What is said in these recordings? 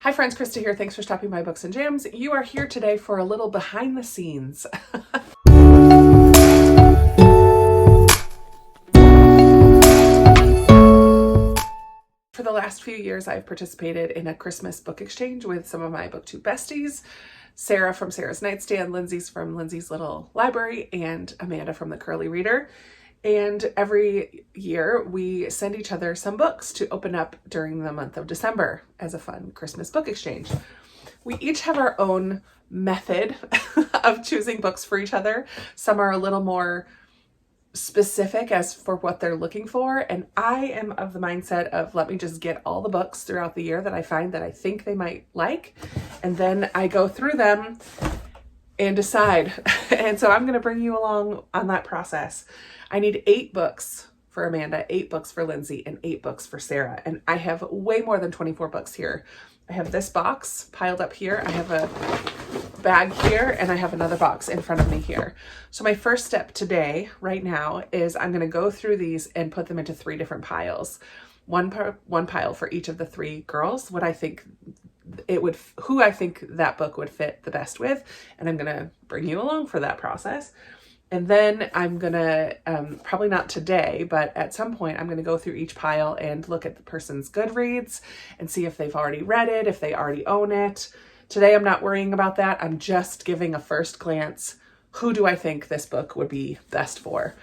Hi friends, Krista here. Thanks for stopping by Books and Jams. You are here today for a little behind the scenes. For the last few years, I've participated in a Christmas book exchange with some of my Booktube besties. Sarah from Sarah's Nightstand, Lindsay's from Lindsay's Little Library, and Amanda from the Curly Reader. And every year we send each other some books to open up during the month of December as a fun Christmas book exchange. We each have our own method of choosing books for each other. Some are a little more specific as for what they're looking for. And I am of the mindset of let me just get all the books throughout the year that I find that I think they might like. And then I go through them and decide. And so I'm going to bring you along on that process. I need 8 books for Amanda, 8 books for Lindsay, and 8 books for Sarah. And I have way more than 24 books here. I have this box piled up here. I have a bag here, and I have another box in front of me here. So my first step today, right now, is I'm going to go through these and put them into 3 different piles. One pile for each of the 3 girls, what I think who I think that book would fit the best with, and I'm going to bring you along for that process. And then I'm going to, probably not today, but at some point I'm going to go through each pile and look at the person's Goodreads and see if they've already read it, if they already own it. Today I'm not worrying about that. I'm just giving a first glance. Who do I think this book would be best for?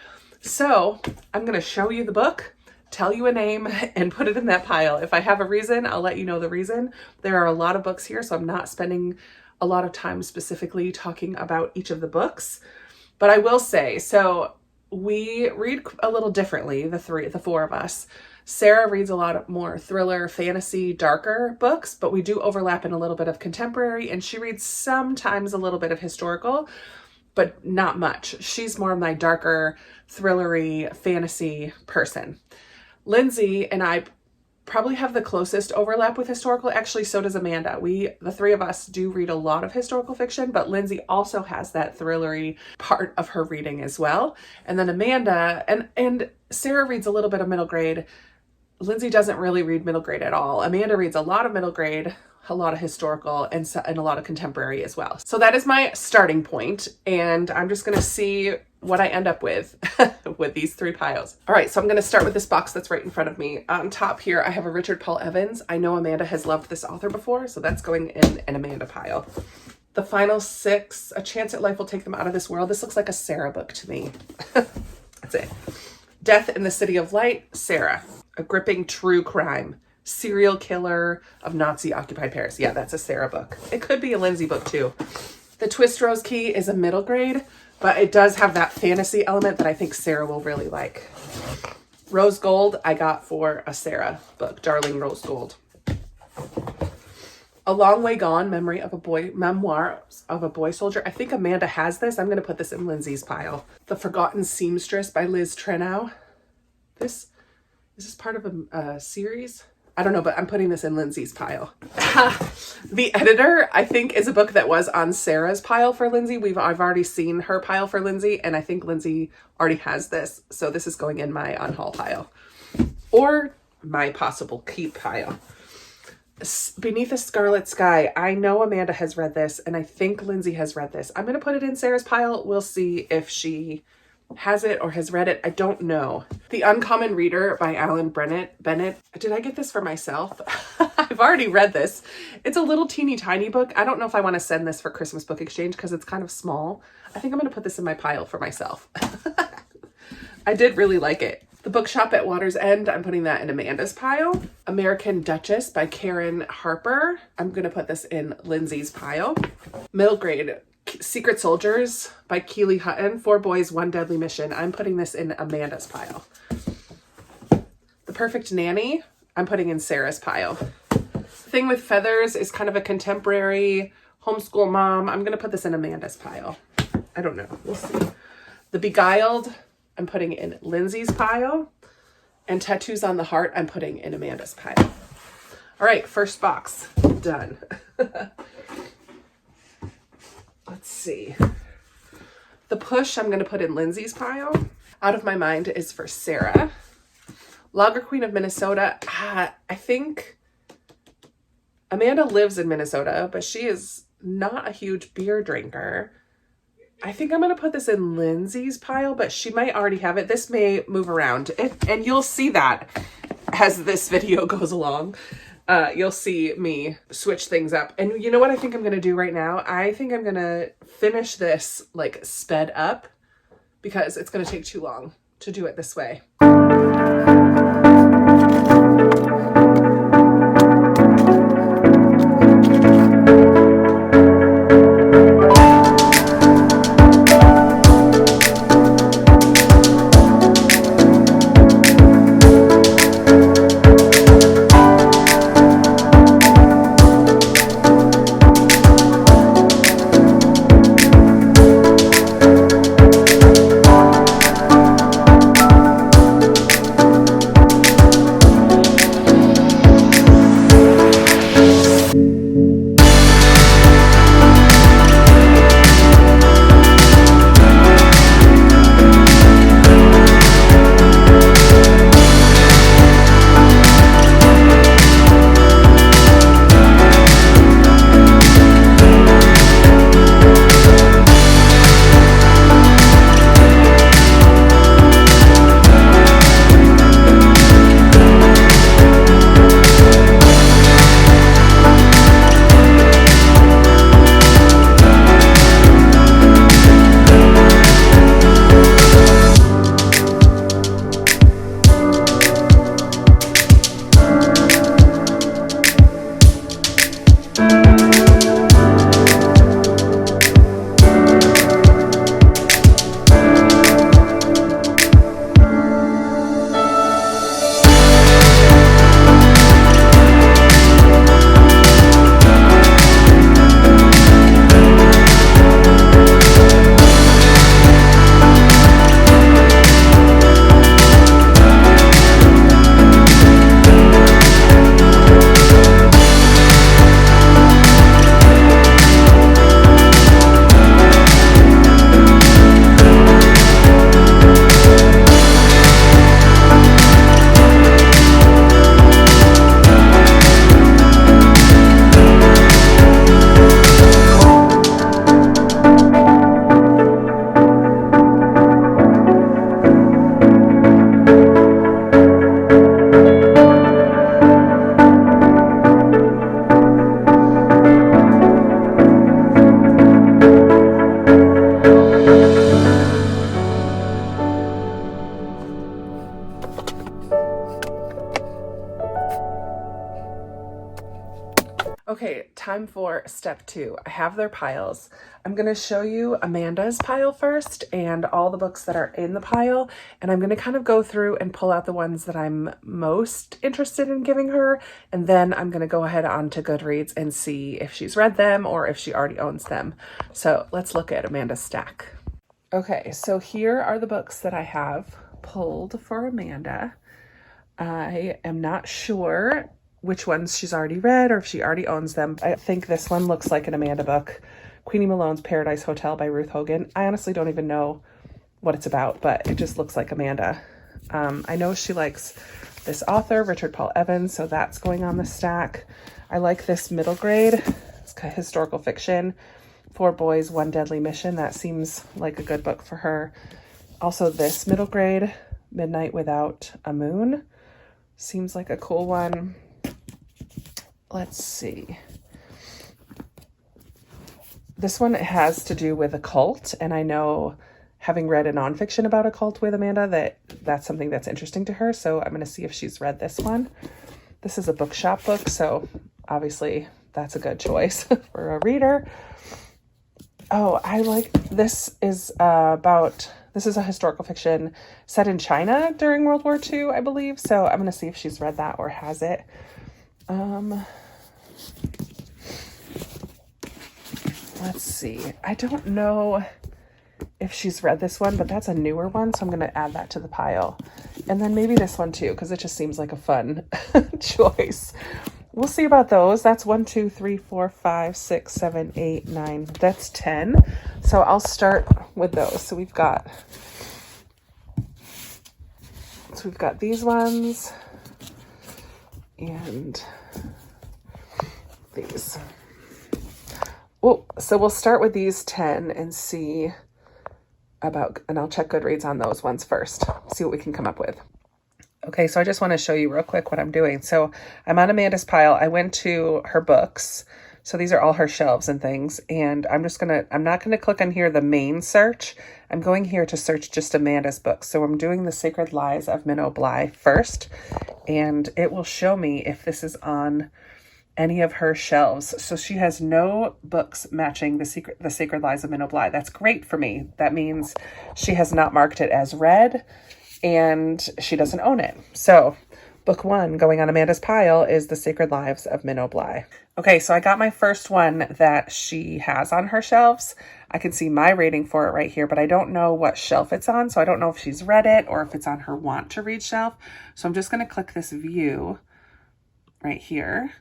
So I'm going to show you the book, tell you a name, and put it in that pile. If I have a reason, I'll let you know the reason. There are a lot of books here, so I'm not spending a lot of time specifically talking about each of the books. But I will say, so we read a little differently, the 4 of us. Sarah reads a lot more thriller, fantasy, darker books, but we do overlap in a little bit of contemporary, and she reads sometimes a little bit of historical, but not much. She's more of my darker, thrillery, fantasy person. Lindsay and I probably have the closest overlap with historical. Actually, so does Amanda. The 3 of us do read a lot of historical fiction, but Lindsay also has that thrillery part of her reading as well. And then Amanda and Sarah reads a little bit of middle grade. Lindsay doesn't really read middle grade at all. Amanda reads a lot of middle grade, a lot of historical, and a lot of contemporary as well. So that is my starting point, and I'm just going to see what I end up with with these 3 piles. All right, so I'm going to start with this box that's right in front of me. On top here, I have a Richard Paul Evans. I know Amanda has loved this author before, so that's going in an Amanda pile. The final 6, A Chance at Life Will Take Them Out of This World. This looks like a Sarah book to me. That's it. Death in the City of Light, Sarah. A gripping true crime. Serial killer of Nazi-occupied Paris. Yeah, that's a Sarah book. It could be a Lindsay book too. The Twist Rose Key is a middle grade, but it does have that fantasy element that I think Sarah will really like. Rose Gold I got for a Sarah book, Darling Rose Gold. A Long Way Gone, Memoir of a Boy Soldier. I think Amanda has this. I'm going to put this in Lindsay's pile. The Forgotten Seamstress by Liz Trenau. Is this part of a series? I don't know, but I'm putting this in Lindsay's pile. The Editor, I think, is a book that was on Sarah's pile for Lindsay. I've already seen her pile for Lindsay, and I think Lindsay already has this. So this is going in my on-haul pile. Or my possible keep pile. Beneath a Scarlet Sky. I know Amanda has read this, and I think Lindsay has read this. I'm going to put it in Sarah's pile. We'll see if she has it or has read it. I don't know. The Uncommon Reader by Alan Bennett. Did I get this for myself? I've already read this. It's a little teeny tiny book. I don't know if I want to send this for Christmas book exchange because it's kind of small. I think I'm going to put this in my pile for myself. I did really like it. The Bookshop at Water's End, I'm putting that in Amanda's pile. American Duchess by Karen Harper. I'm going to put this in Lindsay's pile. Middle grade, Secret Soldiers by Keely Hutton. 4 Boys, 1 Deadly Mission. I'm putting this in Amanda's pile. The Perfect Nanny, I'm putting in Sarah's pile. Thing with Feathers is kind of a contemporary homeschool mom. I'm going to put this in Amanda's pile. I don't know. We'll see. The Beguiled, I'm putting in Lindsay's pile. And Tattoos on the Heart, I'm putting in Amanda's pile. All right, first box done. Let's see. The Push, I'm going to put in Lindsay's pile. Out of My Mind is for Sarah. Lager Queen of Minnesota, I think Amanda lives in Minnesota, but she is not a huge beer drinker. I think I'm going to put this in Lindsay's pile, but she might already have it. This may move around, and you'll see that as this video goes along. You'll see me switch things up. And you know what I think I'm going to do right now? I think I'm going to finish this like sped up because it's going to take too long to do it this way. Okay, time for step 2. I have their piles. I'm going to show you Amanda's pile first and all the books that are in the pile. And I'm going to kind of go through and pull out the ones that I'm most interested in giving her. And then I'm going to go ahead on to Goodreads and see if she's read them or if she already owns them. So let's look at Amanda's stack. Okay, so here are the books that I have pulled for Amanda. I am not sure which ones she's already read or if she already owns them. I think this one looks like an Amanda book, Queenie Malone's Paradise Hotel by Ruth Hogan. I honestly don't even know what it's about, but it just looks like Amanda. I know she likes this author, Richard Paul Evans, so that's going on the stack. I like this middle grade. It's kind of historical fiction. 4 Boys, One Deadly Mission. That seems like a good book for her. Also this middle grade, Midnight Without a Moon. Seems like a cool one. Let's see. This one has to do with a cult, and I know, having read a nonfiction about a cult with Amanda, that that's something that's interesting to her, so I'm going to see if she's read this one. This is a bookshop book, so obviously that's a good choice for a reader. Oh, I like, this is this is a historical fiction set in China during World War II, I believe, so I'm going to see if she's read that or has it. Let's see. I don't know if she's read this one, but that's a newer one, so I'm going to add that to the pile. And then maybe this one too, because it just seems like a fun choice. We'll see about those. That's 1, 2, 3, 4, 5, 6, 7, 8, 9. That's 10. So I'll start with those. So we've got these ones, and these. Oh, so we'll start with these 10 and see and I'll check Goodreads on those ones first, see what we can come up with. Okay, so I just want to show you real quick what I'm doing. So I'm on Amanda's pile. I went to her books. So these are all her shelves and things. And I'm not going to click on here, the main search. I'm going here to search just Amanda's books. So I'm doing The Sacred Lives of Minnow Bly first. And it will show me if this is on any of her shelves. So she has no books matching The Sacred Lives of Minnow Bly. That's great for me. That means she has not marked it as read and she doesn't own it. So book 1 going on Amanda's pile is The Sacred Lives of Minnow Bly. Okay, so I got my first one that she has on her shelves. I can see my rating for it right here, but I don't know what shelf it's on. So I don't know if she's read it or if it's on her want to read shelf. So I'm just going to click this view right here.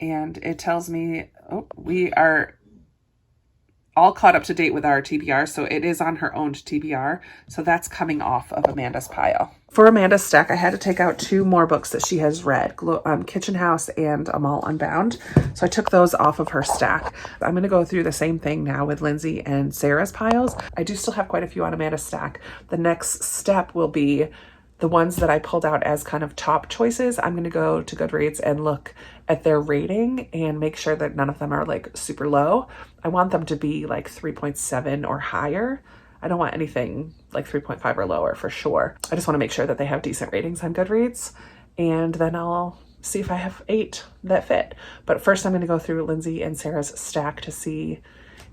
And it tells me, oh, we are all caught up to date with our TBR. So it is on her owned TBR. So that's coming off of Amanda's pile. For Amanda's stack, I had to take out 2 more books that she has read, Kitchen House and Amal Unbound. So I took those off of her stack. I'm going to go through the same thing now with Lindsay and Sarah's piles. I do still have quite a few on Amanda's stack. The next step will be the ones that I pulled out as kind of top choices. I'm going to go to Goodreads and look at their rating and make sure that none of them are like super low. I want them to be like 3.7 or higher. I don't want anything like 3.5 or lower for sure. I just want to make sure that they have decent ratings on Goodreads, and then I'll see if I have 8 that fit. But first I'm going to go through Lindsay and Sarah's stack to see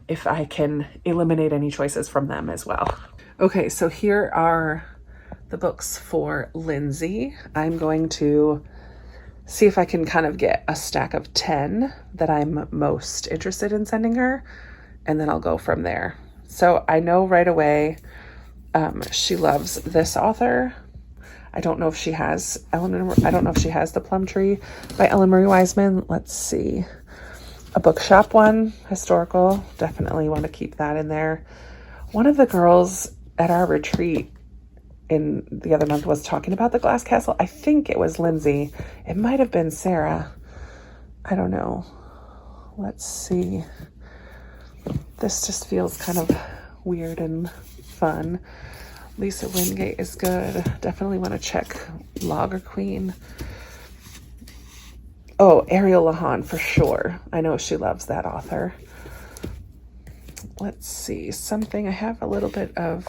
if I can eliminate any choices from them as well. Okay, so here are the books for Lindsay. I'm going to see if I can kind of get a stack of 10 that I'm most interested in sending her, and then I'll go from there. So I know right away she loves this author. I don't know if she has The Plum Tree by Ellen Marie Wiseman. Let's see. A bookshop one, historical. Definitely want to keep that in there. One of the girls at our retreat in the other month was talking about the Glass Castle. I think it was Lindsay. It might have been Sarah. I don't know. Let's see. This just feels kind of weird and fun. Lisa Wingate is good. Definitely want to check Logger Queen. Oh, Ariel Lahan for sure. I know she loves that author. Let's see. Something I have a little bit of.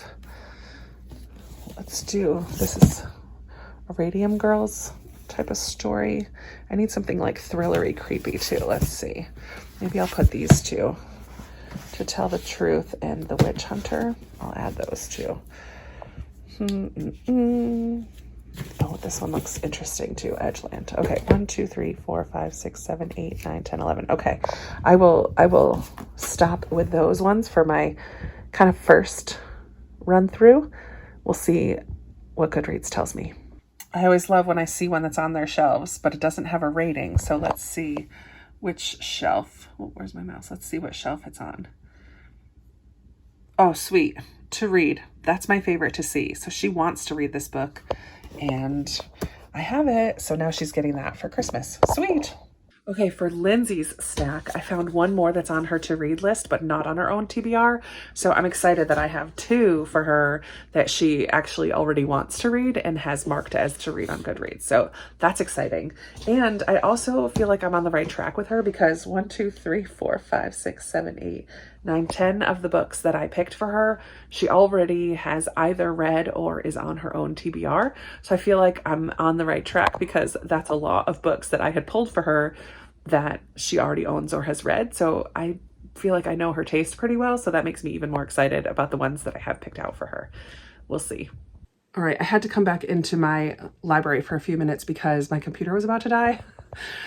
Let's do, this is a Radium Girls type of story. I need something like thrillery, creepy too. Let's see. Maybe I'll put these 2. To Tell the Truth and The Witch Hunter. I'll add those 2. Oh, this one looks interesting too. Edgeland. Okay, 1, 2, 3, 4, 5, 6, 7, 8, 9, 10, 11. Okay, I will stop with those ones for my kind of first run through. We'll see what Goodreads tells me. I always love when I see one that's on their shelves, but it doesn't have a rating. So let's see which shelf. Oh, where's my mouse? Let's see what shelf it's on. Oh, sweet. To read. That's my favorite to see. So she wants to read this book and I have it. So now she's getting that for Christmas. Sweet. Okay, for Lindsay's stack, I found one more that's on her to read list, but not on her own TBR. So I'm excited that I have 2 for her that she actually already wants to read and has marked as to read on Goodreads. So that's exciting. And I also feel like I'm on the right track with her because 1, 2, 3, 4, 5, 6, 7, 8, 9, 10 of the books that I picked for her, she already has either read or is on her own TBR. So I feel like I'm on the right track because that's a lot of books that I had pulled for her that she already owns or has read. So I feel like I know her taste pretty well. So that makes me even more excited about the ones that I have picked out for her. We'll see. All right, I had to come back into my library for a few minutes because my computer was about to die.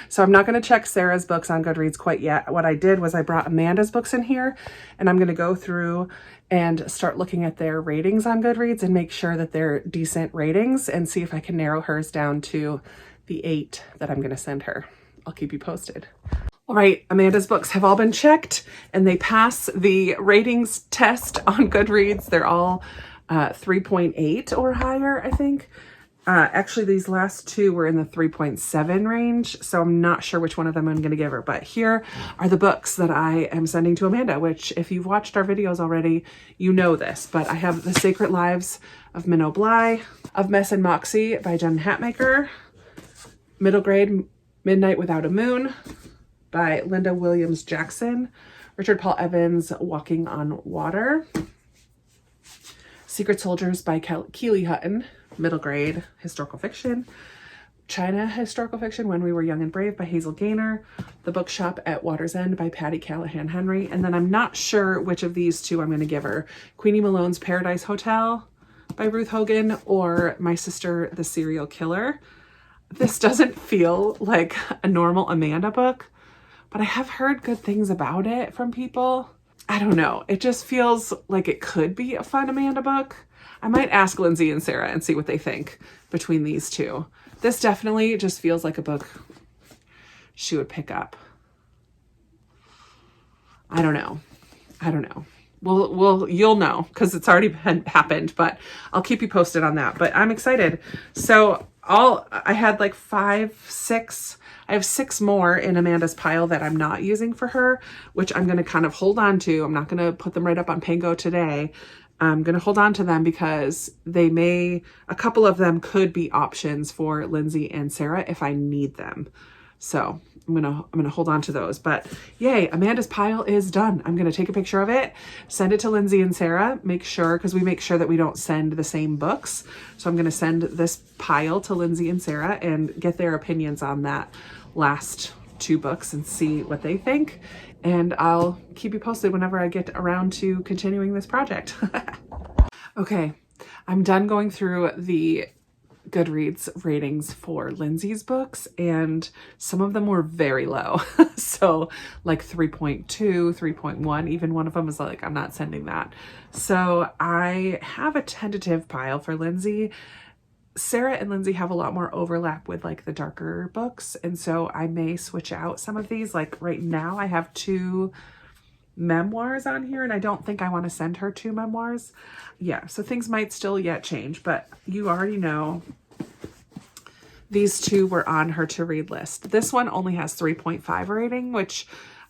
So I'm not going to check Sarah's books on Goodreads quite yet. What I did was I brought Amanda's books in here and I'm going to go through and start looking at their ratings on Goodreads and make sure that they're decent ratings and see if I can narrow hers down to the 8 that I'm going to send her. I'll keep you posted. All right, Amanda's books have all been checked and they pass the ratings test on Goodreads. They're all 3.8 or higher, I think. Actually, these last two were in the 3.7 range, so I'm not sure which one of them I'm going to give her. But here are the books that I am sending to Amanda, which if you've watched our videos already, you know this. But I have The Sacred Lives of Minnow Bly, Of Mess and Moxie by Jen Hatmaker, Middle Grade Midnight Without a Moon by Linda Williams Jackson, Richard Paul Evans, Walking on Water, Secret Soldiers by Keely Hutton, middle grade historical fiction, China historical fiction, When We Were Young and Brave by Hazel Gaynor, The Bookshop at Water's End by Patty Callahan Henry, and then I'm not sure which of these two I'm going to give her. Queenie Malone's Paradise Hotel by Ruth Hogan or My Sister the Serial Killer. This doesn't feel like a normal Amanda book, but I have heard good things about it from people. I don't know. It just feels like it could be a fun Amanda book. I might ask Lindsay and Sarah and see what they think between these two. This definitely just feels like a book she would pick up. I don't know. You'll know because it's already happened, but I'll keep you posted on that. But I'm excited. So I had like 5, 6. I have 6 more in Amanda's pile that I'm not using for her, which I'm going to kind of hold on to. I'm not going to put them right up on Pango today. I'm going to hold on to them because a couple of them could be options for Lindsay and Sarah if I need them. So I'm going to hold on to those, but yay, Amanda's pile is done. I'm going to take a picture of it, send it to Lindsay and Sarah, because we make sure that we don't send the same books. So I'm going to send this pile to Lindsay and Sarah and get their opinions on that last 2 books and see what they think. And I'll keep you posted whenever I get around to continuing this project. Okay, I'm done going through the Goodreads ratings for Lindsay's books, and some of them were very low. So like 3.2, 3.1, even one of them was like, I'm not sending that. So I have a tentative pile for Lindsay. Sarah and Lindsay have a lot more overlap with like the darker books, and so I may switch out some of these. Like right now I have 2 memoirs on here, and I don't think I want to send her 2 memoirs. Yeah, so things might still yet change, but you already know these 2 were on her to read list. This one only has 3.5 rating, which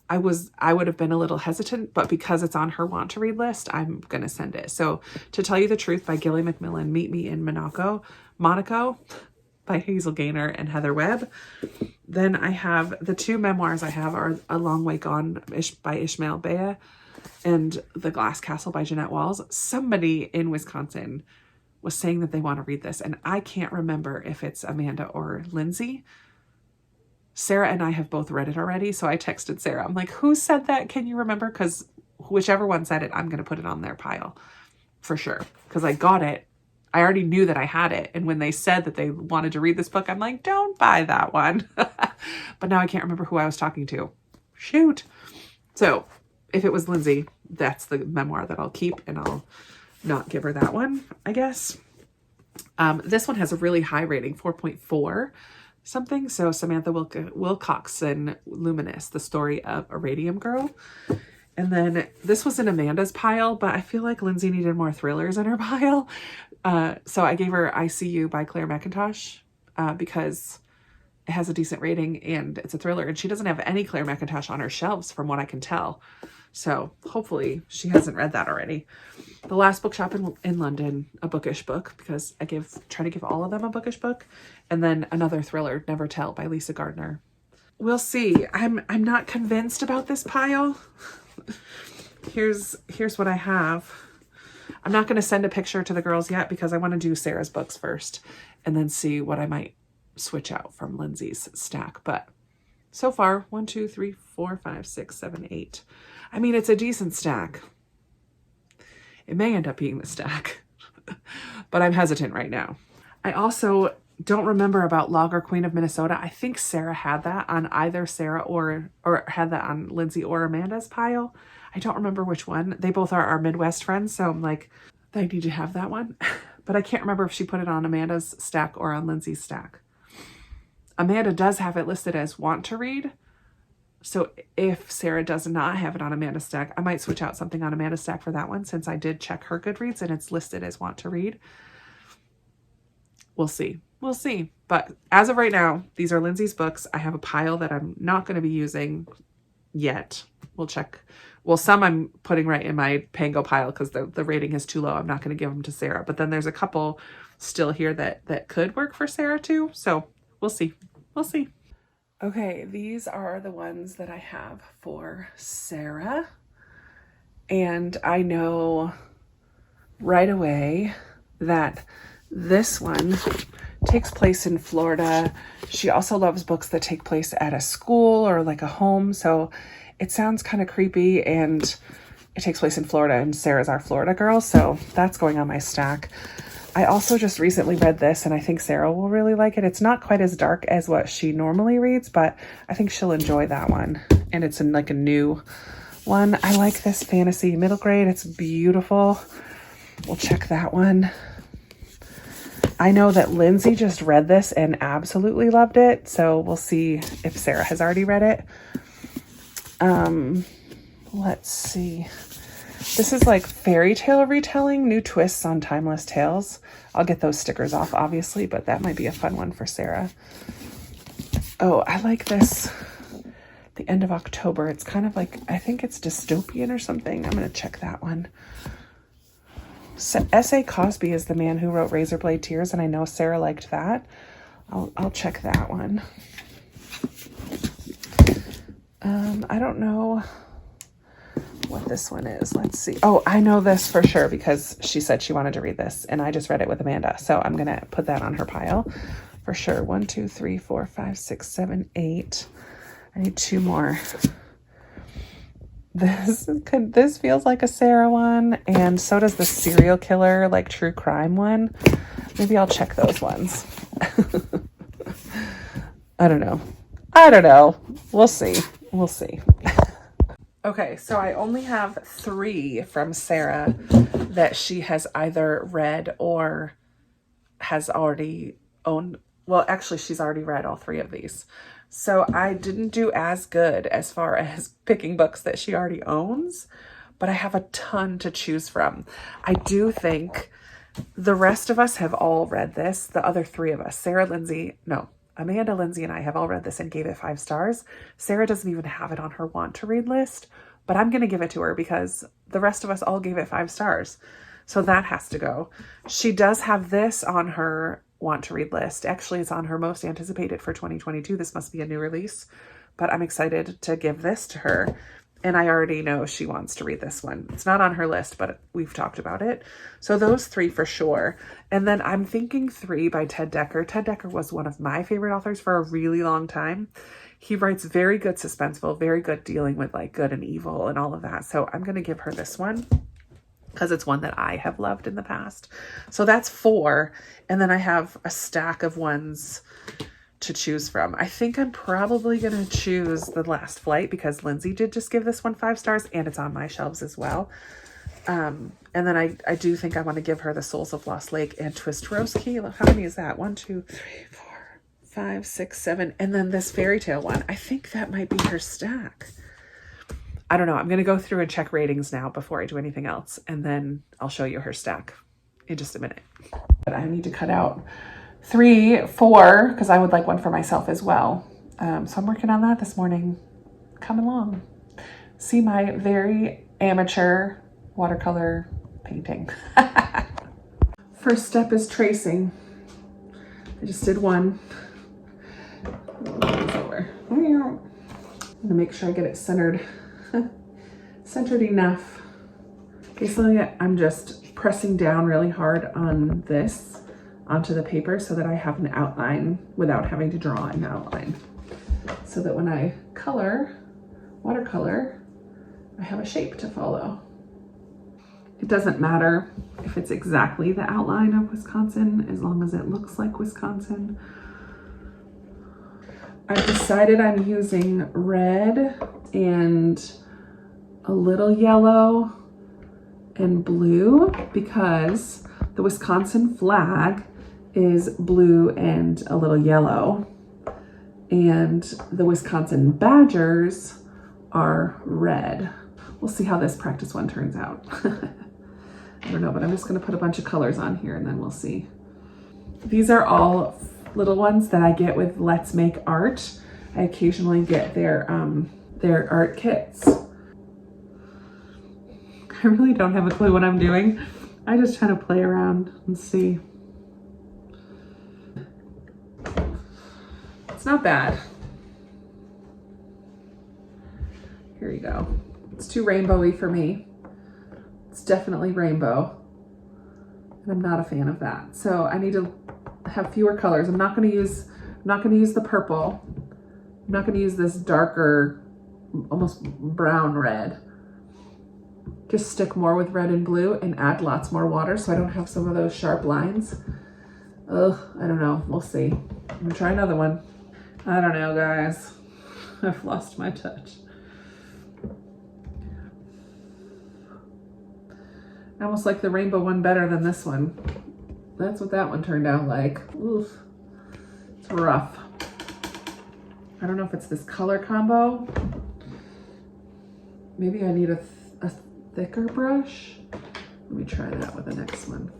I would have been a little hesitant, but because it's on her want to read list, I'm going to send it. So To Tell You the Truth by Gilly Macmillan, Meet Me in Monaco by Hazel Gaynor and Heather Webb. Then I have the 2 memoirs I have are A Long Way Gone by Ishmael Bea and The Glass Castle by Jeanette Walls. Somebody in Wisconsin was saying that they want to read this, and I can't remember if it's Amanda or Lindsay. Sarah and I have both read it already, so I texted Sarah. I'm like, who said that? Can you remember? Because whichever one said it, I'm going to put it on their pile for sure, because I got it. I already knew that I had it, and when they said that they wanted to read this book, I'm like, don't buy that one. But now I can't remember who I was talking to. Shoot. So if it was Lindsay, that's the memoir that I'll keep, and I'll not give her that one, I guess. This one has a really high rating, 4.4 something. So Samantha Wilcoxon Luminous, The Story of a Radium Girl. And then this was in Amanda's pile, but I feel like Lindsay needed more thrillers in her pile. So I gave her I See You by Claire McIntosh because it has a decent rating and it's a thriller. And she doesn't have any Claire McIntosh on her shelves from what I can tell. So hopefully she hasn't read that already. The Last Bookshop in London, a bookish book, because I try to give all of them a bookish book. And then another thriller, Never Tell by Lisa Gardner. We'll see. I'm not convinced about this pile. Here's what I have. I'm not going to send a picture to the girls yet because I want to do Sarah's books first and then see what I might switch out from Lindsay's stack. But so far, 1, 2, 3, 4, 5, 6, 7, 8. I mean, it's a decent stack. It may end up being the stack, but I'm hesitant right now. I also don't remember about Logger Queen of Minnesota. I think Sarah had that on either Sarah or had that on Lindsay or Amanda's pile. I don't remember which one. They both are our Midwest friends, so I'm like, I need to have that one. But I can't remember if she put it on Amanda's stack or on Lindsay's stack. Amanda does have it listed as want to read. So if Sarah does not have it on Amanda's stack, I might switch out something on Amanda's stack for that one, since I did check her Goodreads and it's listed as want to read. We'll see. we'll see. But as of right now, these are Lindsay's books. I have a pile that I'm not going to be using yet. We'll check. Well, some I'm putting right in my Pango pile because the rating is too low. I'm not going to give them to Sarah. But then there's a couple still here that could work for Sarah too. So we'll see. We'll see. Okay, these are the ones that I have for Sarah. And I know right away that this one takes place in Florida. She also loves books that take place at a school or like a home. So it sounds kind of creepy, and it takes place in Florida, and Sarah's our Florida girl. So that's going on my stack. I also just recently read this, and I think Sarah will really like it. It's not quite as dark as what she normally reads, but I think she'll enjoy that one. And it's in like a new one. I like this fantasy middle grade. It's beautiful. We'll check that one. I know that Lindsay just read this and absolutely loved it. So we'll see if Sarah has already read it. Let's see. This is like fairy tale retelling, new twists on timeless tales. I'll get those stickers off, obviously, but that might be a fun one for Sarah. Oh, I like this. The end of October. It's kind of like, I think it's dystopian or something. I'm going to check that one. So S.A. Cosby is the man who wrote Razorblade Tears, and I know Sarah liked that. I'll check that one. I don't know what this one is. Let's see. Oh, I know this for sure because she said she wanted to read this, and I just read it with Amanda. So I'm going to put that on her pile for sure. 1, 2, 3, 4, 5, 6, 7, 8. I need 2 more. This feels like a Sarah one, and so does the serial killer, like true crime one. Maybe I'll check those ones. I don't know. We'll see. Okay, so I only have 3 from Sarah that she has either read or has already owned. Well, actually, she's already read all 3 of these. So I didn't do as good as far as picking books that she already owns, but I have a ton to choose from. I do think the rest of us have all read this. The other 3 of us, Amanda, Lindsay, and I have all read this and gave it 5 stars. Sarah doesn't even have it on her want to read list, but I'm going to give it to her because the rest of us all gave it 5 stars. So that has to go. She does have this on her want to read list. Actually, it's on her most anticipated for 2022. This must be a new release, but I'm excited to give this to her. And I already know she wants to read this one. It's not on her list, but we've talked about it. So those 3 for sure. And then I'm thinking 3 by Ted Dekker. Ted Dekker was one of my favorite authors for a really long time. He writes very good suspenseful, very good dealing with like good and evil and all of that. So I'm going to give her this one because it's one that I have loved in the past. So that's 4. And then I have a stack of ones to choose from. I think I'm probably going to choose The Last Flight because Lindsay did just give this one 5 stars and it's on my shelves as well. And then I do think I want to give her The Souls of Lost Lake and Twistrovsky. How many is that? 1, 2, 3, 4, 5, 6, 7. And then this fairy tale one. I think that might be her stack. I don't know. I'm going to go through and check ratings now before I do anything else. And then I'll show you her stack in just a minute. But I need to cut out 3, 4, because I would like one for myself as well. So I'm working on that this morning. Come along. See my very amateur watercolor painting. First step is tracing. I just did one. It's over. I'm going to make sure I get it centered. Centered enough. Okay, so I'm just pressing down really hard on this onto the paper so that I have an outline without having to draw an outline. So that when I watercolor, I have a shape to follow. It doesn't matter if it's exactly the outline of Wisconsin as long as it looks like Wisconsin. I've decided I'm using red and a little yellow and blue because the Wisconsin flag is blue and a little yellow, and the Wisconsin Badgers are red. We'll see how this practice one turns out. I don't know, but I'm just going to put a bunch of colors on here and then we'll see. These are all little ones that I get with Let's Make Art. I occasionally get their art kits. I really don't have a clue what I'm doing. I just try to play around and see. It's not bad. Here you go. It's too rainbowy for me. It's definitely rainbow. And I'm not a fan of that. So I need to have fewer colors. I'm not gonna use the purple. I'm not gonna use this darker, almost brown red. Just stick more with red and blue and add lots more water so I don't have some of those sharp lines. Ugh, I don't know, we'll see. I'm gonna try another one. I don't know, guys. I've lost my touch. I almost like the rainbow one better than this one. That's what that one turned out like. Oof, it's rough. I don't know if it's this color combo. Maybe I need a thicker brush. Let me try that with the next one.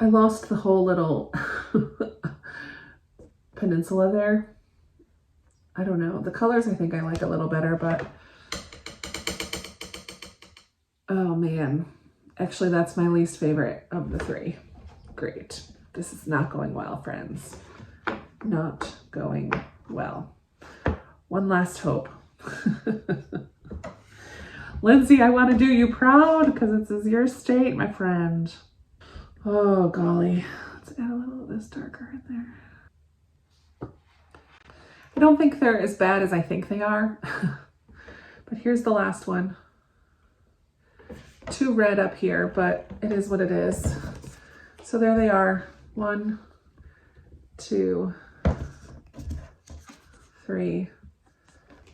I lost the whole little peninsula there. I don't know. The colors I think I like a little better, but oh man. Actually, that's my least favorite of the three. Great. This is not going well, friends. Not going well. One last hope. Lindsay, I want to do you proud because this is your state, my friend. Oh, golly. Let's add a little of this darker in there. I don't think they're as bad as I think they are. But here's the last one. Too red up here, but it is what it is. So there they are. 1, 2, 3.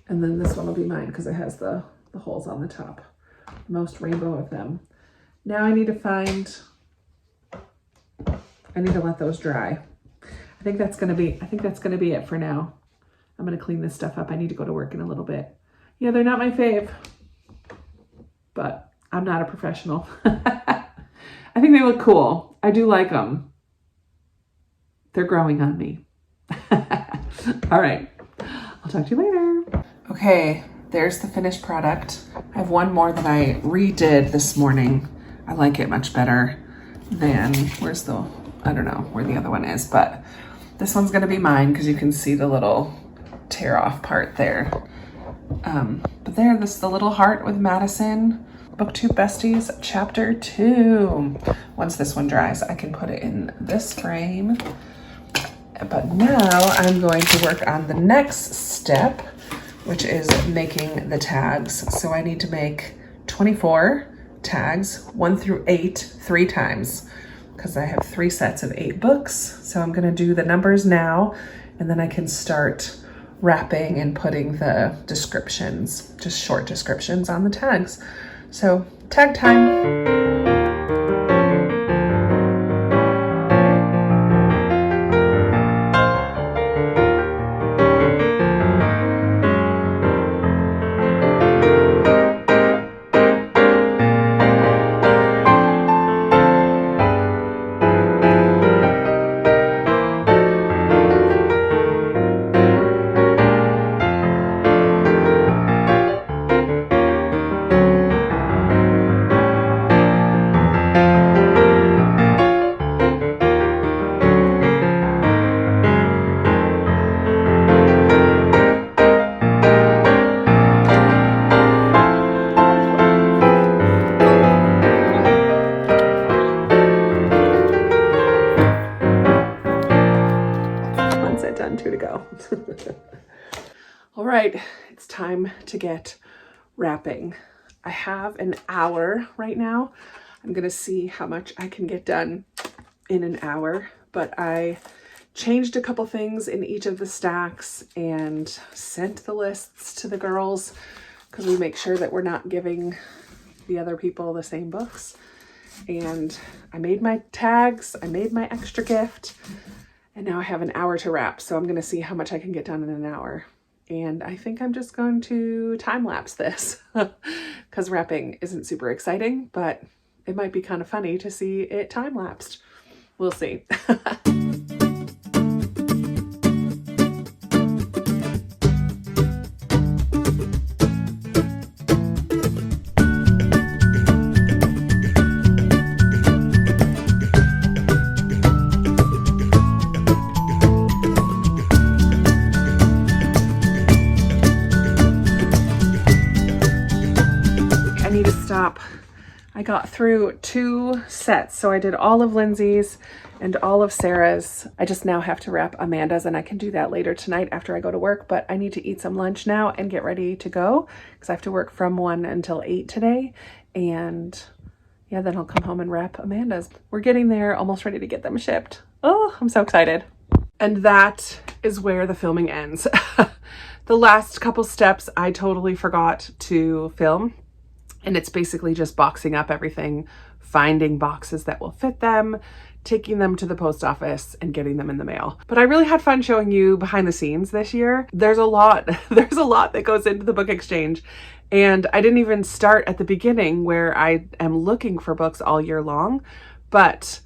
And then this one will be mine because it has the holes on the top. Most rainbow of them. Now I need to let those dry. I think that's gonna be it for now. I'm gonna clean this stuff up. I need to go to work in a little bit. Yeah, they're not my fave, but I'm not a professional. I think they look cool. I do like them. They're growing on me. All right, I'll talk to you later. Okay, there's the finished product. I have one more that I redid this morning. I like it much better than, I don't know where the other one is, but this one's gonna be mine because you can see the little tear off part there. But there, this is the little heart with Madison. Booktube Besties, Chapter 2. Once this one dries, I can put it in this frame. But now I'm going to work on the next step, which is making the tags. So I need to make 24 tags, 1 through 8, 3 times, because I have 3 sets of 8 books. So I'm gonna do the numbers now, and then I can start wrapping and putting the descriptions, just short descriptions on the tags. So, tag time. All right, it's time to get wrapping. I have an hour right now. I'm gonna see how much I can get done in an hour, but I changed a couple things in each of the stacks and sent the lists to the girls because we make sure that we're not giving the other people the same books. And I made my tags, I made my extra gift, and now I have an hour to wrap. So I'm gonna see how much I can get done in an hour. And I think I'm just going to time lapse this because wrapping isn't super exciting, but it might be kind of funny to see it time-lapsed. We'll see. I got through 2 sets, so I did all of Lindsay's and all of Sarah's. I just now have to wrap Amanda's, and I can do that later tonight after I go to work, but I need to eat some lunch now and get ready to go because I have to work from 1 until 8 today, and yeah, then I'll come home and wrap Amanda's. We're getting there, almost ready to get them shipped. Oh, I'm so excited. And that is where the filming ends. The last couple steps I totally forgot to film. And it's basically just boxing up everything, finding boxes that will fit them, taking them to the post office and getting them in the mail. But I really had fun showing you behind the scenes this year. There's a lot that goes into the book exchange. And I didn't even start at the beginning where I am looking for books all year long, but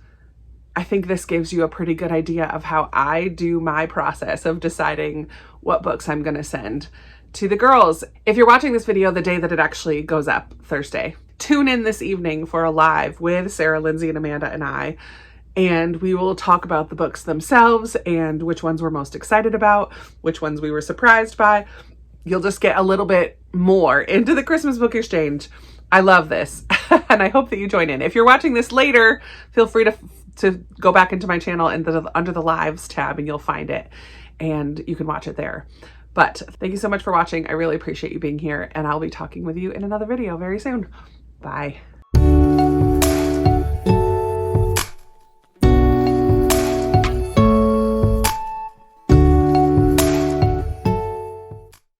I think this gives you a pretty good idea of how I do my process of deciding what books I'm going to send to the girls. If you're watching this video the day that it actually goes up, Thursday, tune in this evening for a live with Sarah, Lindsay, and Amanda and I, and we will talk about the books themselves and which ones we're most excited about, which ones we were surprised by. You'll just get a little bit more into the Christmas book exchange. I love this, and I hope that you join in. If you're watching this later, feel free to go back into my channel and under the lives tab, and you'll find it, and you can watch it there. But thank you so much for watching. I really appreciate you being here, and I'll be talking with you in another video very soon. Bye.